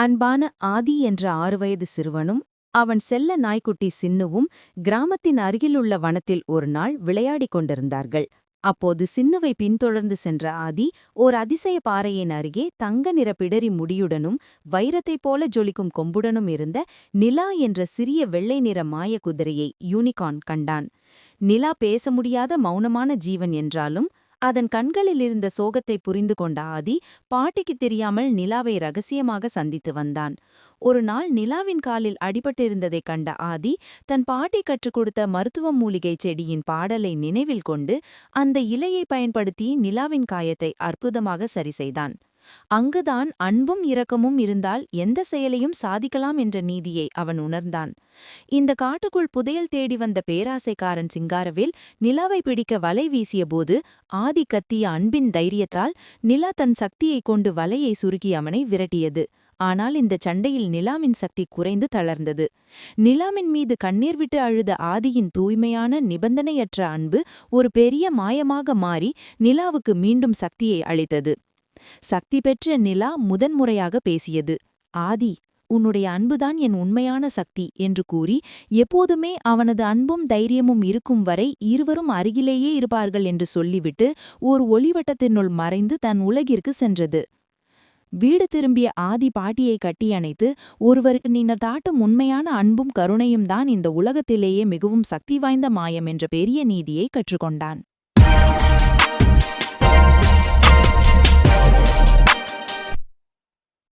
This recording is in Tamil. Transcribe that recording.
அன்பான ஆதி என்ற 6 வயது சிறுவனும் அவன் செல்ல நாய்க்குட்டி சின்னுவும் கிராமத்தின் அருகிலுள்ள வனத்தில் ஒரு நாள் விளையாடிக் கொண்டிருந்தார்கள். அப்போது சின்னுவை பின்தொடர்ந்து சென்ற ஆதி ஓர் அதிசய பாறையின் அருகே தங்க நிற பிடரி முடியுடனும் வைரத்தைப் போல ஜொலிக்கும் கொம்புடனும் இருந்த நிலா என்ற சிறிய வெள்ளை நிற மாய குதிரையை யூனிகார்ன் கண்டான். நிலா பேச முடியாத மௌனமான ஜீவன் என்றாலும் அதன் கண்களில் இருந்த சோகத்தை புரிந்து கொண்ட ஆதி பாட்டிக்குத் தெரியாமல் நிலாவை ரகசியமாக சந்தித்து வந்தான். ஒரு நாள் நிலாவின் காலில் அடிபட்டிருந்ததைக் கண்ட ஆதி தன் பாட்டி கற்றுக் கொடுத்த மருத்துவ மூலிகை செடியின் பாடலை நினைவில் கொண்டு அந்த இலையை பயன்படுத்தி நிலாவின் காயத்தை அற்புதமாக சரி செய்தான். அங்குதான் அன்பும் இரக்கமும் இருந்தால் எந்த செயலையும் சாதிக்கலாம் என்ற நீதியை அவன் உணர்ந்தான். இந்த காட்டுக்குள் புதையல் தேடி வந்த பேராசைக்காரன் சிங்காரவேல் நிலாவை பிடிக்க வலை வீசியபோது ஆதி கத்திய அன்பின் தைரியத்தால் நிலா தன் சக்தியைக் கொண்டு வலையை சுருக்கி அவனை விரட்டியது. ஆனால் இந்த சண்டையில் நிலாவின் சக்தி குறைந்து தளர்ந்தது. நிலாவின் மீது கண்ணீர் விட்டு அழுத ஆதியின் தூய்மையான நிபந்தனையற்ற அன்பு ஒரு பெரிய மாயமாக மாறி நிலாவுக்கு மீண்டும் சக்தியை அளித்தது. சக்தி பெற்ற நிலா முதன்முறையாக பேசியது. ஆதி, உன்னுடைய அன்புதான் என் உண்மையான சக்தி என்று கூறி எப்போதுமே அவனது அன்பும் தைரியமும் இருக்கும் வரை இருவரும் அருகிலேயே இருப்பார்கள் என்று சொல்லிவிட்டு ஓர் ஒளிவட்டத்தினுள் மறைந்து தன் உலகிற்கு சென்றது. வீடு திரும்பிய ஆதி பாட்டியை கட்டியணைத்து, ஒருவருக்கு நீங்கள் காட்டும் உண்மையான அன்பும் கருணையும் தான் இந்த உலகத்திலேயே மிகவும் சக்தி வாய்ந்த மாயம் என்ற பெரிய நீதியை கற்றுக்கொண்டான்.